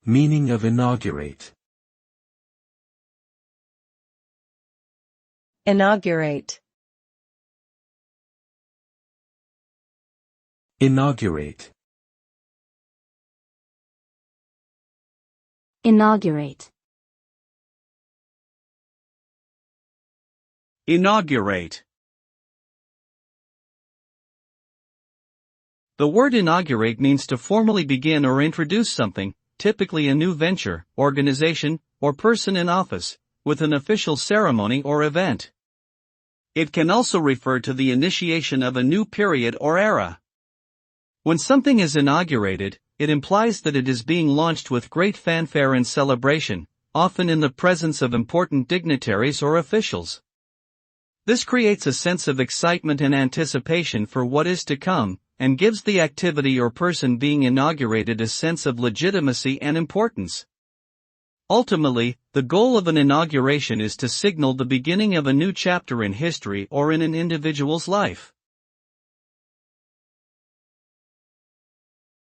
Meaning of inaugurate. Inaugurate. Inaugurate. Inaugurate. Inaugurate. The word inaugurate means to formally begin or introduce something, typically a new venture, organization, or person in office, with an official ceremony or event. It can also refer to the initiation of a new period or era. When something is inaugurated, it implies that it is being launched with great fanfare and celebration, often in the presence of important dignitaries or officials. This creates a sense of excitement and anticipation for what is to come, and gives the activity or person being inaugurated a sense of legitimacy and importance. Ultimately, the goal of an inauguration is to signal the beginning of a new chapter in history or in an individual's life.